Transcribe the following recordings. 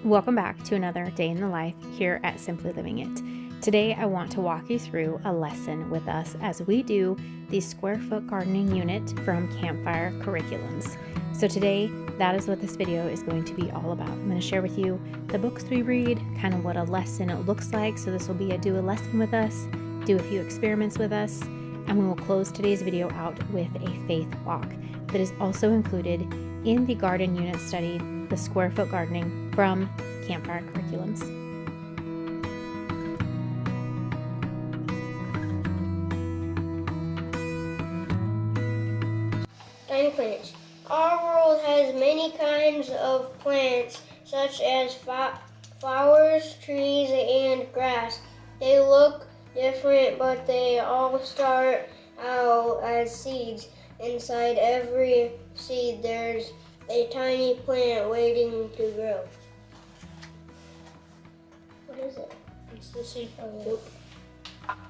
Welcome back to another day in the life here at Simply Living It. Today I want to walk you through a lesson with us as we do the Square Foot Gardening unit from Campfire Curriculcums. So today that is what this video is going to be all about. I'm going to share with you the books we read, kind of what a lesson looks like. So this will be a do a lesson with us, do a few experiments with us, and we will close today's video out with a faith walk that is also included in the garden unit study, the Square Foot Gardening from Campfire Curriculcums. Tiny plants. Our world has many kinds of plants, such as flowers, trees, and grass. They look different, but they all start out as seeds. Inside every seed, there's a tiny plant waiting to grow. What is it? It's the seed.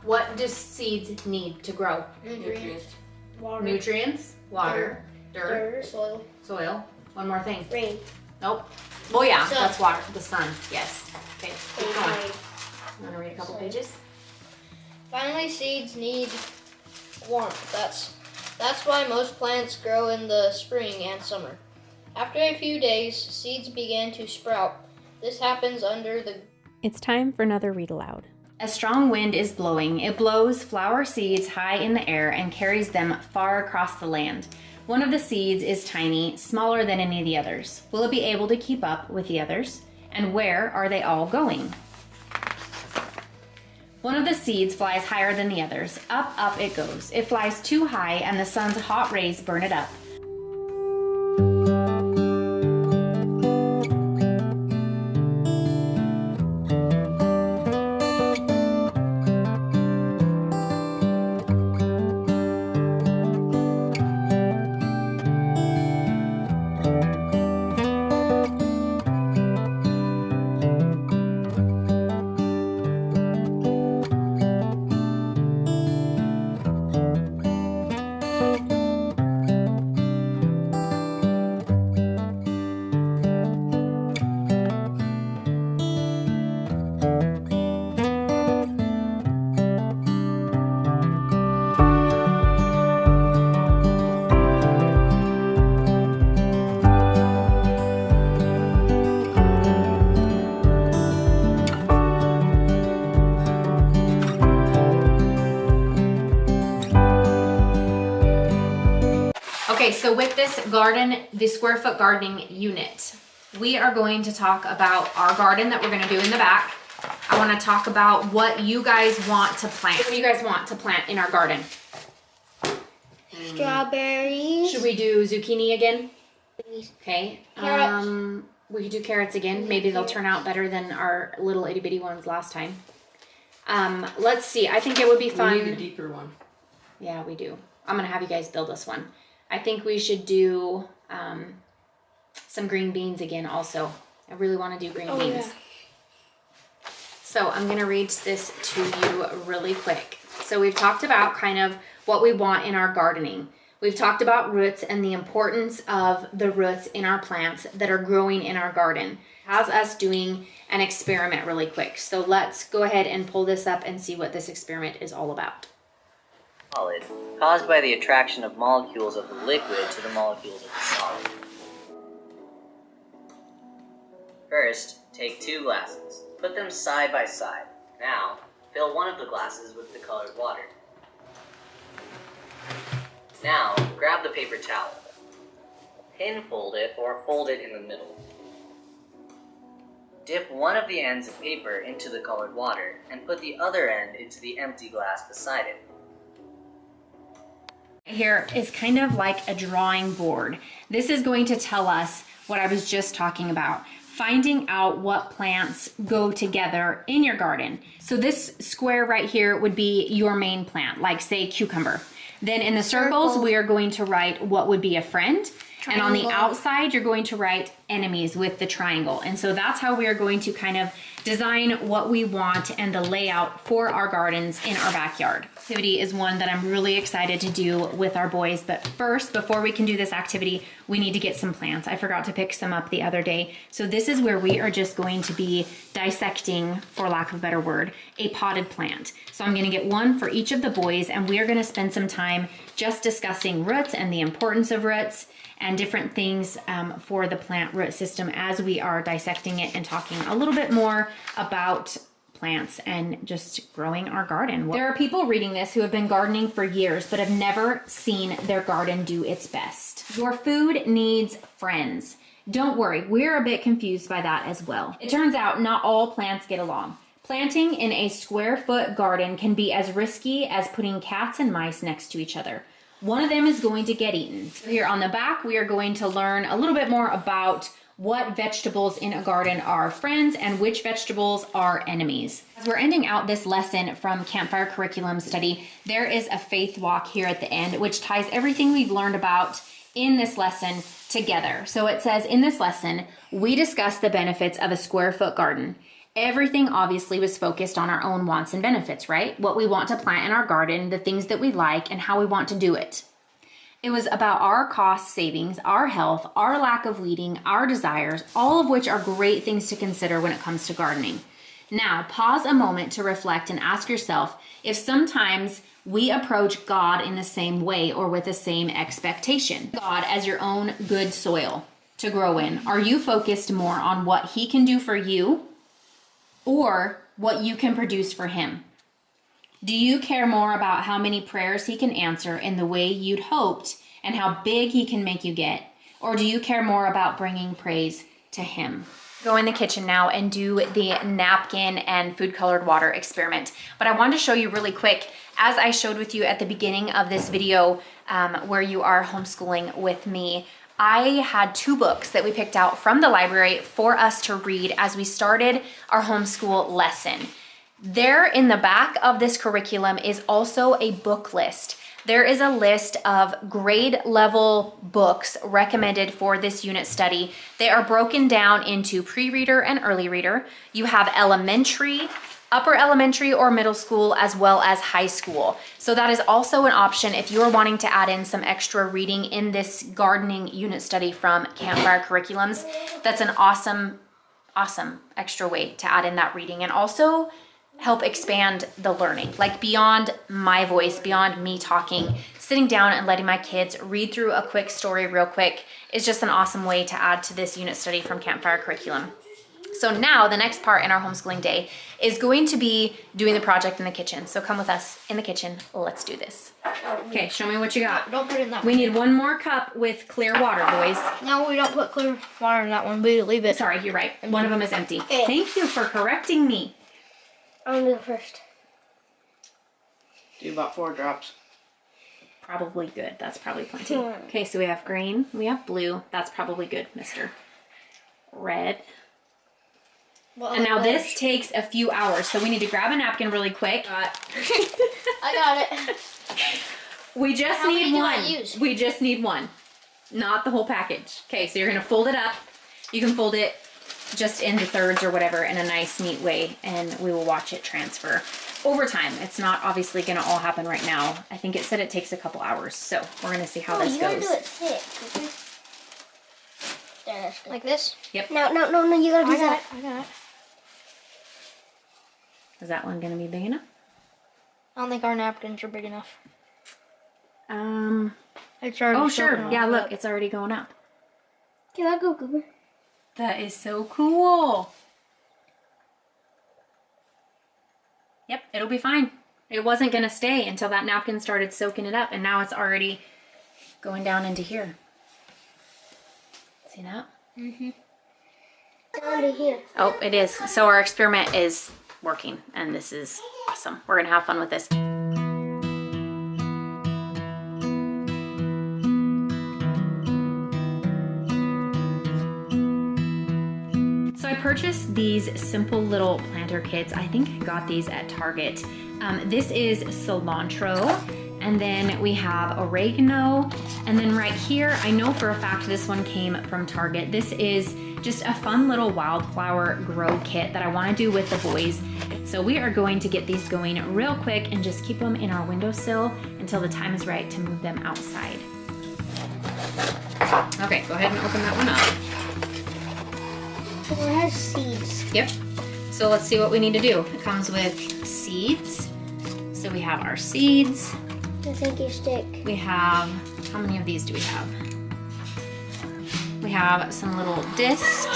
What do seeds need to grow? Nutrients. Water. Nutrients, water, dirt, soil. One more thing. Rain. Nope. Oh yeah, Sun. that's water. The sun. Yes. Okay. Keep going. Rain. You want to read a couple pages? Finally, seeds need warmth. That's why most plants grow in the spring and summer. After a few days, seeds begin to sprout. This happens under the... It's time for another read aloud. A strong wind is blowing. It blows flower seeds high in the air and carries them far across the land. One of the seeds is tiny, smaller than any of the others. Will it be able to keep up with the others? And where are they all going? One of the seeds flies higher than the others. Up, up it goes. It flies too high and the sun's hot rays burn it up. Okay, so with this garden, the Square Foot Gardening unit, we are going to talk about our garden that we're going to do in the back. I want to talk about what you guys want to plant. What do you guys want to plant in our garden? Strawberries. Should we do zucchini again? Okay. Carrots. We could do carrots again. Maybe they'll turn out better than our little itty bitty ones last time. Let's see. I think it would be fun. We need a deeper one. Yeah, we do. I'm going to have you guys build us one. I think we should do some green beans again also. I really want to do green beans. Yeah. So I'm going to read this to you really quick. So we've talked about kind of what we want in our gardening. We've talked about roots and the importance of the roots in our plants that are growing in our garden. Has us doing an experiment really quick. So let's go ahead and pull this up and see what this experiment is all about. Solid, caused by the attraction of molecules of the liquid to the molecules of the solid. First, take two glasses. Put them side by side. Now, fill one of the glasses with the colored water. Now, grab the paper towel. Pinfold it or fold it in the middle. Dip one of the ends of paper into the colored water and put the other end into the empty glass beside it. Here is kind of like a drawing board. This is going to tell us what I was just talking about, finding out what plants go together in your garden. So this square right here would be your main plant, like say cucumber. Then in the circles, we are going to write what would be a friend. And on the Triangle. outside, you're going to write enemies with the triangle. And so that's how we are going to kind of design what we want and the layout for our gardens in our backyard. Activity is one that I'm really excited to do with our boys. But first, before we can do this activity, we need to get some plants. I forgot to pick some up the other day. So this is where we are just going to be dissecting, for lack of a better word, a potted plant. So I'm gonna get one for each of the boys, and we are gonna spend some time just discussing roots and the importance of roots and different things for the plant root system as we are dissecting it and talking a little bit more about plants and just growing our garden. There are people reading this who have been gardening for years but have never seen their garden do its best. Your food needs friends. Don't worry, we're a bit confused by that as well. It turns out not all plants get along. Planting in a square foot garden can be as risky as putting cats and mice next to each other. One of them is going to get eaten. So here on the back, we are going to learn a little bit more about what vegetables in a garden are friends and which vegetables are enemies. As we're ending out this lesson from Campfire Curriculum Study, there is a faith walk here at the end, which ties everything we've learned about in this lesson together. So it says, in this lesson, we discuss the benefits of a square foot garden. Everything obviously was focused on our own wants and benefits, right? What we want to plant in our garden, the things that we like, and how we want to do it. It was about our cost savings, our health, our lack of weeding, our desires, all of which are great things to consider when it comes to gardening. Now, pause a moment to reflect and ask yourself if sometimes we approach God in the same way or with the same expectation. God as your own good soil to grow in. Are you focused more on what He can do for you or what you can produce for Him? Do you care more about how many prayers He can answer in the way you'd hoped and how big He can make you get? Or do you care more about bringing praise to Him? Go in the kitchen now and do the napkin and food colored water experiment. But I wanted to show you really quick, as I showed with you at the beginning of this video where you are homeschooling with me, I had 2 books that we picked out from the library for us to read as we started our homeschool lesson. There in the back of this curriculum is also a book list. There is a list of grade level books recommended for this unit study. They are broken down into pre-reader and early reader. You have elementary, upper elementary or middle school, as well as high school. So that is also an option if you are wanting to add in some extra reading in this gardening unit study from Campfire Curriculums. That's an awesome extra way to add in that reading and also help expand the learning, like beyond my voice, beyond me talking. Sitting down and letting my kids read through a quick story real quick is just an awesome way to add to this unit study from Campfire Curriculum. So now the next part in our homeschooling day is going to be doing the project in the kitchen. So come with us in the kitchen. Let's do this. Okay, show me what you got. Don't put it in that We need one more cup with clear water, boys. No, we don't put clear water in that one. We leave it. Sorry, you're right. One of them is empty. Okay. Thank you for correcting me. I'm gonna do it first. Do about 4 drops. Probably good. That's probably plenty. Sure. Okay, so we have green, we have blue. That's probably good, mister. Red. Well, And now this takes a few hours, so we need to grab a napkin really quick. I got it. We just How many need do I one. use? We just need one, not the whole package. Okay, so you're gonna fold it up. You can fold it just into thirds or whatever in a nice, neat way, and we will watch it transfer over time. It's not obviously gonna all happen right now. I think it said it takes a couple hours, so we're gonna see how this You gotta goes. do it thick. Okay? There, that's good. Like this. No, you gotta do that. I got it. Is that one gonna be big enough? I don't think our napkins are big enough. It's already Oh soaking sure, all yeah, up. look, it's already going up. Okay, I'll go, Cooper. That is so cool. Yep, it'll be fine. It wasn't gonna stay until that napkin started soaking it up, and now it's already going down into here. See that? Down to here. Oh, it is. So our experiment is working, and this is awesome. We're gonna have fun with this. So I purchased these simple little planter kits. I think I got these at Target. This is cilantro, And then we have oregano. And then right here, I know for a fact this one came from Target. This is just a fun little wildflower grow kit that I want to do with the boys. So we are going to get these going real quick and just keep them in our windowsill until the time is right to move them outside. Okay, go ahead and open that one up. It has seeds. Yep. So let's see what we need to do. It comes with seeds. So we have our seeds. I think you stick. We have, how many of these do we have? We have some little discs.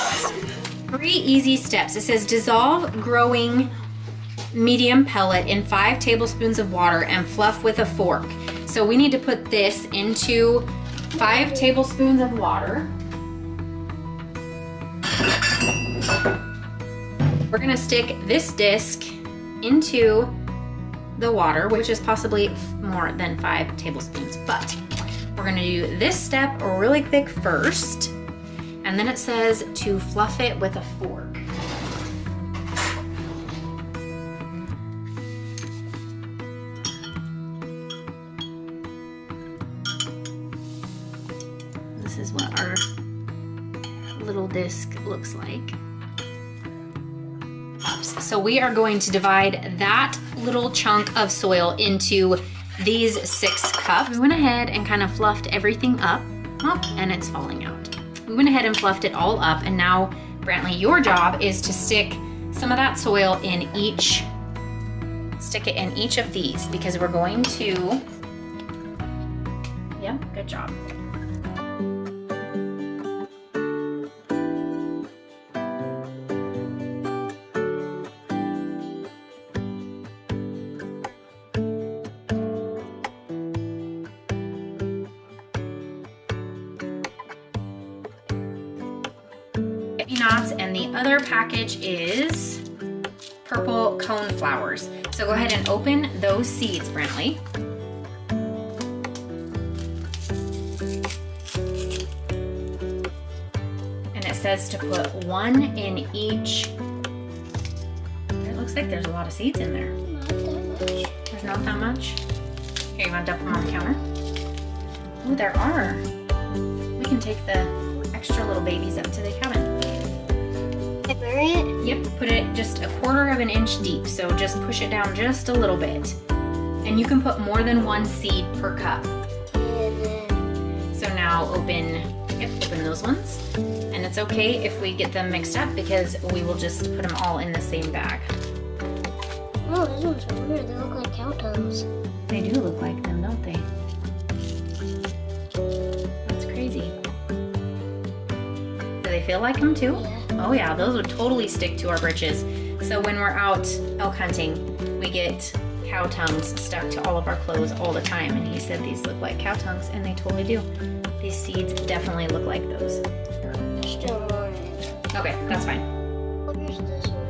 3 easy steps. It says dissolve growing medium pellet in 5 tablespoons of water and fluff with a fork. So we need to put this into 5 tablespoons of water. We're gonna stick this disc into the water, which is possibly more than 5 tablespoons, but we're gonna do this step really quick first, and then it says to fluff it with a fork. This is what our little disc looks like. So we are going to divide that little chunk of soil into these 6 cups. We went ahead and kind of fluffed everything up, and it's falling out. We went ahead and fluffed it all up, and now, Brantley, your job is to stick some of that soil in each, stick it in each of these, because we're going to, yeah, good job. Nuts, and the other package is purple cone flowers. So go ahead and open those seeds, Brantley. And it says to put 1 in each. It looks like there's a lot of seeds in there. Not that much. There's not that much. Here, you want to dump them on the counter? Oh, there are. We can take the extra little babies up to the cabin. Bury it? Yep, put it just 1/4 of an inch deep, so just push it down just a little bit. And you can put more than 1 seed per cup. And then... So now open those ones. And it's okay if we get them mixed up because we will just put them all in the same bag. Oh, these ones are weird. They look like cow tongues. They do look like them, don't they? That's crazy. Do they feel like them too? Yeah. Oh yeah, those would totally stick to our britches. So when we're out elk hunting, we get cow tongues stuck to all of our clothes all the time. And he said these look like cow tongues, and they totally do. These seeds definitely look like those. Still on it. Okay, that's fine. Here's this one.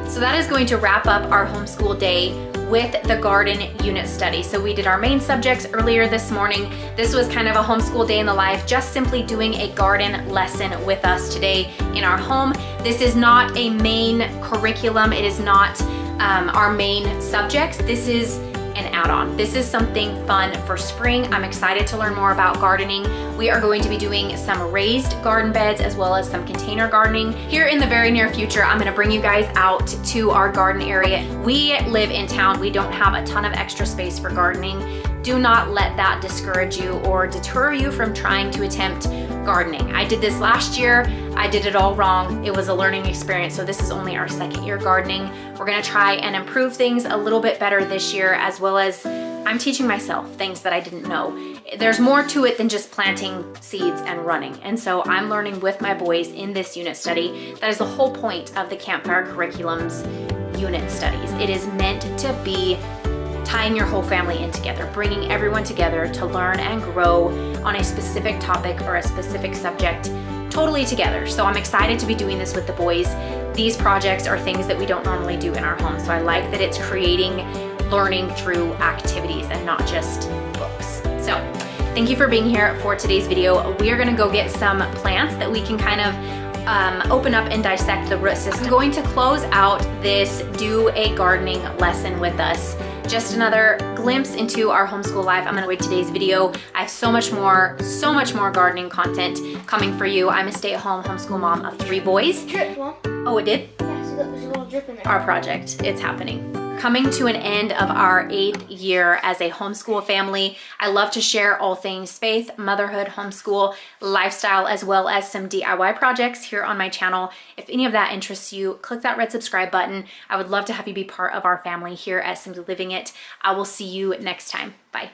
So that is going to wrap up our homeschool day with the garden unit study. So we did our main subjects earlier this morning. This was kind of a homeschool day in the life, just simply doing a garden lesson with us today in our home. This is not a main curriculum. It is not our main subjects. This is an add-on. This is something fun for spring. I'm excited to learn more about gardening. We are going to be doing some raised garden beds as well as some container gardening. Here in the very near future, I'm gonna bring you guys out to our garden area. We live in town. We don't have a ton of extra space for gardening. Do not let that discourage you or deter you from trying to attempt gardening. I did this last year. I did it all wrong. It was a learning experience, so this is only our 2nd year gardening. We're gonna try and improve things a little bit better this year, as well as I'm teaching myself things that I didn't know. There's more to it than just planting seeds and running. And so I'm learning with my boys in this unit study. That is the whole point of the Campfire Curriculcums unit studies. It is meant to be tying your whole family in together, bringing everyone together to learn and grow on a specific topic or a specific subject totally together. So I'm excited to be doing this with the boys. These projects are things that we don't normally do in our home. So I like that it's creating learning through activities and not just books. So thank you for being here for today's video. We are gonna go get some plants that we can kind of open up and dissect the root system. I'm going to close out this do a gardening lesson with us. Just another glimpse into our homeschool life. I'm gonna enjoy today's video. I have so much more gardening content coming for you. I'm a stay-at-home homeschool mom of 3 boys. Drip, Mom. Oh, it did? Yeah, there's a little drip in there. Our project, it's happening. Coming to an end of our 8th year as a homeschool family. I love to share all things faith, motherhood, homeschool, lifestyle, as well as some DIY projects here on my channel. If any of that interests you, click that red subscribe button. I would love to have you be part of our family here at Simply Living It. I will see you next time. Bye.